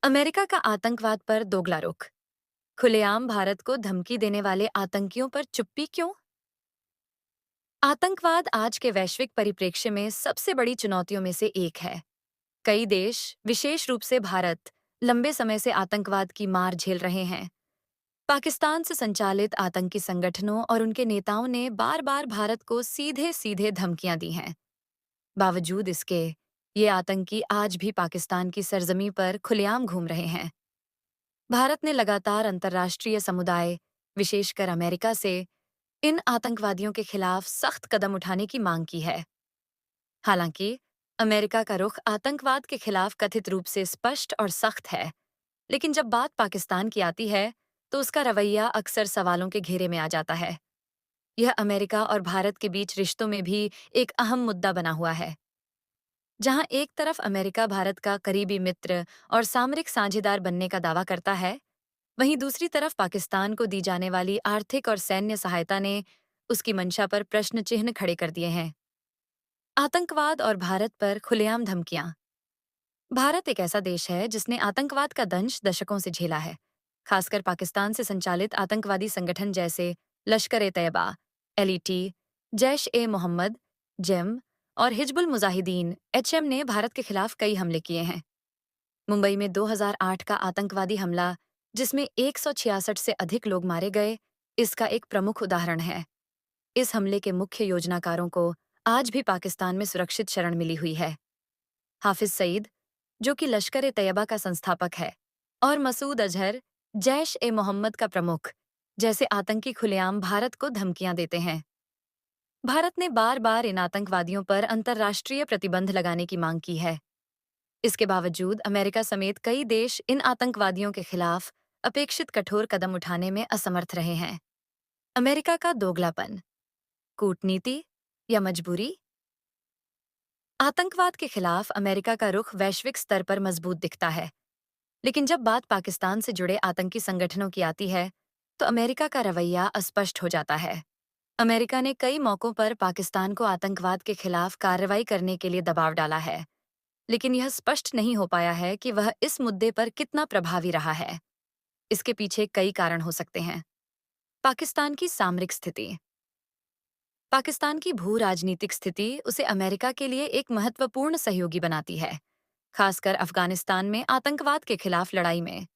America का आतंकवाद पर दोगला रुख। खुलेआम भारत को धमकी देने वाले आतंकियों पर चुप्पी क्यों? आतंकवाद आज के वैश्विक परिप्रेक्ष्य में सबसे बड़ी चुनौतियों में से एक है। कई देश, विशेष रूप से भारत, लंबे समय से आतंकवाद की मार झेल रहे हैं। पाकिस्तान से संचालित आतंकी संगठनों और उनके नेताओं ने बार बार भारत को सीधे सीधे धमकियां दी हैं। बावजूद इसके, ये आतंकी आज भी पाकिस्तान की सरजमी पर खुलेआम घूम रहे हैं। भारत ने लगातार अंतर्राष्ट्रीय समुदाय, विशेषकर अमेरिका से इन आतंकवादियों के खिलाफ सख्त कदम उठाने की मांग की है। हालांकि अमेरिका का रुख आतंकवाद के खिलाफ कथित रूप से स्पष्ट और सख्त है, लेकिन जब बात पाकिस्तान की आती है, तो उसका रवैया अक्सर सवालों के घेरे में आ जाता है। यह अमेरिका और भारत के बीच रिश्तों में भी एक अहम मुद्दा बना हुआ है। जहां एक तरफ अमेरिका भारत का करीबी मित्र और सामरिक साझेदार बनने का दावा करता है, वहीं दूसरी तरफ पाकिस्तान को दी जाने वाली आर्थिक और सैन्य सहायता ने उसकी मंशा पर प्रश्न चिन्ह खड़े कर दिए हैं। आतंकवाद और भारत पर खुलेआम धमकियां। भारत एक ऐसा देश है जिसने आतंकवाद का दंश दशकों से झेला है। खासकर पाकिस्तान से संचालित आतंकवादी संगठन जैसे लश्कर-ए-तैयबा, एलईटी, जैश-ए-मोहम्मद, जेम और हिजबुल मुजाहिदीन एचएम ने भारत के खिलाफ कई हमले किए हैं। मुंबई में 2008 का आतंकवादी हमला, जिसमें 166 से अधिक लोग मारे गए, इसका एक प्रमुख उदाहरण है। इस हमले के मुख्य योजनाकारों को आज भी पाकिस्तान में सुरक्षित शरण मिली हुई है। हाफिज सईद, जो कि लश्कर-ए-तैयबा का संस्थापक है, और मसूद अजहर, जैश-ए-मोहम्मद का प्रमुख, जैसे आतंकी खुलेआम भारत को धमकियां देते हैं। भारत ने बार बार इन आतंकवादियों पर अंतर्राष्ट्रीय प्रतिबंध लगाने की मांग की है। इसके बावजूद अमेरिका समेत कई देश इन आतंकवादियों के खिलाफ अपेक्षित कठोर कदम उठाने में असमर्थ रहे हैं। अमेरिका का दोगलापन, कूटनीति या मजबूरी? आतंकवाद के खिलाफ अमेरिका का रुख वैश्विक स्तर पर मजबूत दिखता है, लेकिन जब बात पाकिस्तान से जुड़े आतंकी संगठनों की आती है, तो अमेरिका का रवैया अस्पष्ट हो जाता है। अमेरिका ने कई मौकों पर पाकिस्तान को आतंकवाद के खिलाफ कार्रवाई करने के लिए दबाव डाला है, लेकिन यह स्पष्ट नहीं हो पाया है कि वह इस मुद्दे पर कितना प्रभावी रहा है। इसके पीछे कई कारण हो सकते हैं। पाकिस्तान की सामरिक स्थिति। पाकिस्तान की भू राजनीतिक स्थिति उसे अमेरिका के लिए एक महत्वपूर्ण सहयोगी बनाती है, खासकर अफगानिस्तान में आतंकवाद के खिलाफ लड़ाई में।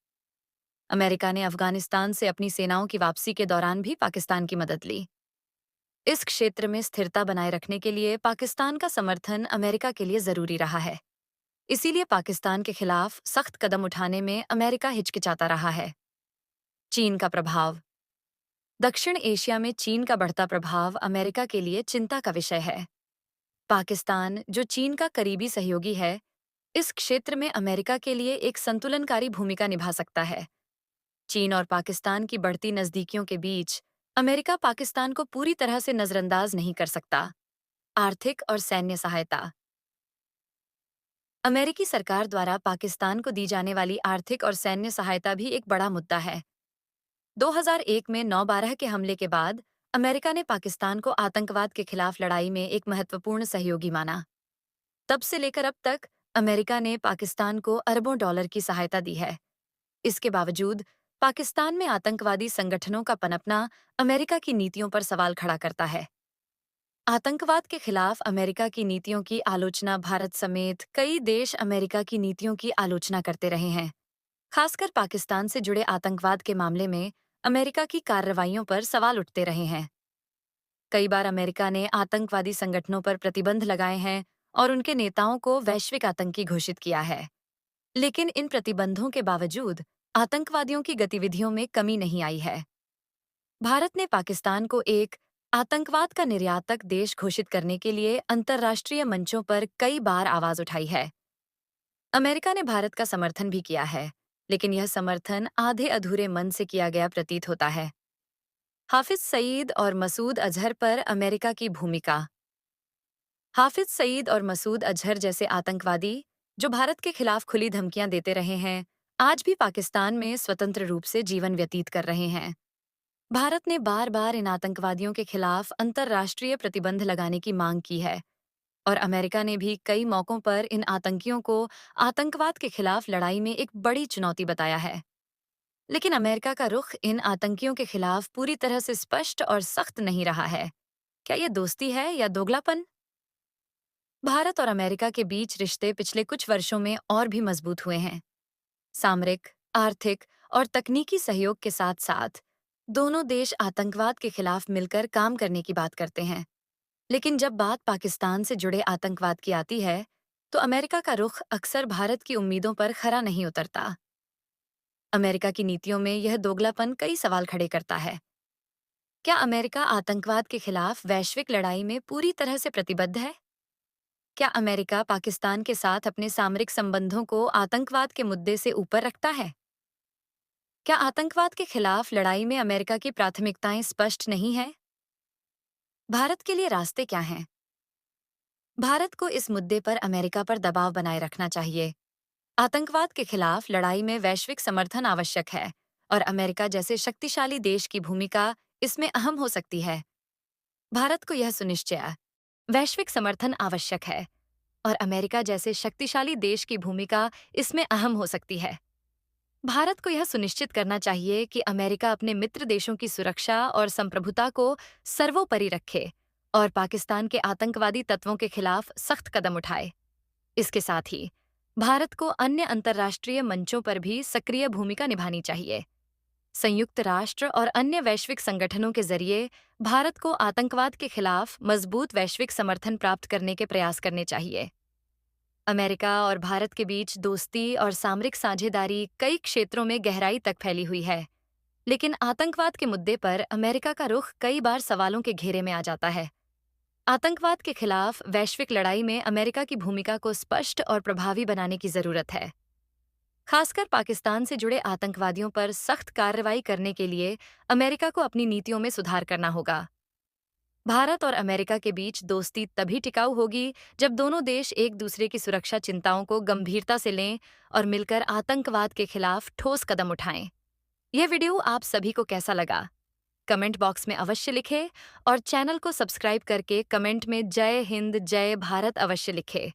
अमेरिका ने अफगानिस्तान से अपनी सेनाओं की वापसी के दौरान भी पाकिस्तान की मदद ली। इस क्षेत्र में स्थिरता बनाए रखने के लिए पाकिस्तान का समर्थन अमेरिका के लिए जरूरी रहा है। इसीलिए पाकिस्तान के खिलाफ सख्त कदम उठाने में अमेरिका हिचकिचाता रहा है। चीन का प्रभाव। दक्षिण एशिया में चीन का बढ़ता प्रभाव अमेरिका के लिए चिंता का विषय है। पाकिस्तान, जो चीन का करीबी सहयोगी है, इस क्षेत्र में अमेरिका के लिए एक संतुलनकारी भूमिका निभा सकता है। चीन और पाकिस्तान की बढ़ती नजदीकियों के बीच अमेरिका पाकिस्तान को पूरी तरह से नजरअंदाज नहीं कर सकता। आर्थिक और सैन्य सहायता। अमेरिकी सरकार द्वारा पाकिस्तान को दी जाने वाली आर्थिक और सैन्य सहायता भी एक बड़ा मुद्दा है। 2001 में 9/12 के हमले के बाद अमेरिका ने पाकिस्तान को आतंकवाद के खिलाफ लड़ाई में एक महत्वपूर्ण सहयोगी माना। तब से लेकर अब तक अमेरिका ने पाकिस्तान को अरबों डॉलर की सहायता दी है। इसके बावजूद पाकिस्तान में आतंकवादी संगठनों का पनपना अमेरिका की नीतियों पर सवाल खड़ा करता है। आतंकवाद के खिलाफ अमेरिका की नीतियों की आलोचना भारत समेत कई देश अमेरिका की नीतियों की आलोचना करते रहे हैं। खासकर पाकिस्तान से जुड़े आतंकवाद के मामले में अमेरिका की कार्रवाइयों पर सवाल उठते रहे हैं। कई बार अमेरिका ने आतंकवादी संगठनों पर प्रतिबंध लगाए हैं और उनके नेताओं को वैश्विक आतंकी घोषित किया है। लेकिन इन प्रतिबंधों के बावजूद आतंकवादियों की गतिविधियों में कमी नहीं आई है। भारत ने पाकिस्तान को एक आतंकवाद का निर्यातक देश घोषित करने के लिए अंतर्राष्ट्रीय मंचों पर कई बार आवाज उठाई है। अमेरिका ने भारत का समर्थन भी किया है, लेकिन यह समर्थन आधे अधूरे मन से किया गया प्रतीत होता है। हाफिज सईद और मसूद अजहर पर अमेरिका की भूमिका। हाफिज सईद और मसूद अजहर जैसे आतंकवादी, जो भारत के खिलाफ खुली धमकियां देते रहे हैं, आज भी पाकिस्तान में स्वतंत्र रूप से जीवन व्यतीत कर रहे हैं। भारत ने बार बार इन आतंकवादियों के खिलाफ अंतर्राष्ट्रीय प्रतिबंध लगाने की मांग की है, और अमेरिका ने भी कई मौकों पर इन आतंकियों को आतंकवाद के खिलाफ लड़ाई में एक बड़ी चुनौती बताया है। लेकिन अमेरिका का रुख इन आतंकियों के खिलाफ पूरी तरह से स्पष्ट और सख्त नहीं रहा है। क्या ये दोस्ती है या दोगलापन? भारत और अमेरिका के बीच रिश्ते पिछले कुछ वर्षों में और भी मजबूत हुए हैं। सामरिक, आर्थिक और तकनीकी सहयोग के साथ साथ दोनों देश आतंकवाद के खिलाफ मिलकर काम करने की बात करते हैं। लेकिन जब बात पाकिस्तान से जुड़े आतंकवाद की आती है, तो अमेरिका का रुख अक्सर भारत की उम्मीदों पर खरा नहीं उतरता। अमेरिका की नीतियों में यह दोगलापन कई सवाल खड़े करता है। क्या अमेरिका आतंकवाद के खिलाफ वैश्विक लड़ाई में पूरी तरह से प्रतिबद्ध है? क्या अमेरिका पाकिस्तान के साथ अपने सामरिक संबंधों को आतंकवाद के मुद्दे से ऊपर रखता है? क्या आतंकवाद के खिलाफ लड़ाई में अमेरिका की प्राथमिकताएं स्पष्ट नहीं है? भारत के लिए रास्ते क्या हैं? भारत को इस मुद्दे पर अमेरिका पर दबाव बनाए रखना चाहिए। आतंकवाद के खिलाफ लड़ाई में वैश्विक समर्थन आवश्यक है और अमेरिका जैसे शक्तिशाली देश की भूमिका इसमें अहम हो सकती है। भारत को यह सुनिश्चय वैश्विक समर्थन आवश्यक है और अमेरिका जैसे शक्तिशाली देश की भूमिका इसमें अहम हो सकती है। भारत को यह सुनिश्चित करना चाहिए कि अमेरिका अपने मित्र देशों की सुरक्षा और संप्रभुता को सर्वोपरि रखे और पाकिस्तान के आतंकवादी तत्वों के खिलाफ सख्त कदम उठाए। इसके साथ ही भारत को अन्य अंतर्राष्ट्रीय मंचों पर भी सक्रिय भूमिका निभानी चाहिए। संयुक्त राष्ट्र और अन्य वैश्विक संगठनों के जरिए भारत को आतंकवाद के खिलाफ मजबूत वैश्विक समर्थन प्राप्त करने के प्रयास करने चाहिए। अमेरिका और भारत के बीच दोस्ती और सामरिक साझेदारी कई क्षेत्रों में गहराई तक फैली हुई है, लेकिन आतंकवाद के मुद्दे पर अमेरिका का रुख कई बार सवालों के घेरे में आ जाता है। आतंकवाद के खिलाफ वैश्विक लड़ाई में अमेरिका की भूमिका को स्पष्ट और प्रभावी बनाने की जरूरत है। खासकर पाकिस्तान से जुड़े आतंकवादियों पर सख्त कार्रवाई करने के लिए अमेरिका को अपनी नीतियों में सुधार करना होगा। भारत और अमेरिका के बीच दोस्ती तभी टिकाऊ होगी जब दोनों देश एक दूसरे की सुरक्षा चिंताओं को गंभीरता से लें और मिलकर आतंकवाद के खिलाफ ठोस कदम उठाएं। यह वीडियो आप सभी को कैसा लगा? कमेंट बॉक्स में अवश्य लिखें और चैनल को सब्सक्राइब करके कमेंट में जय हिंद जय भारत अवश्य लिखें।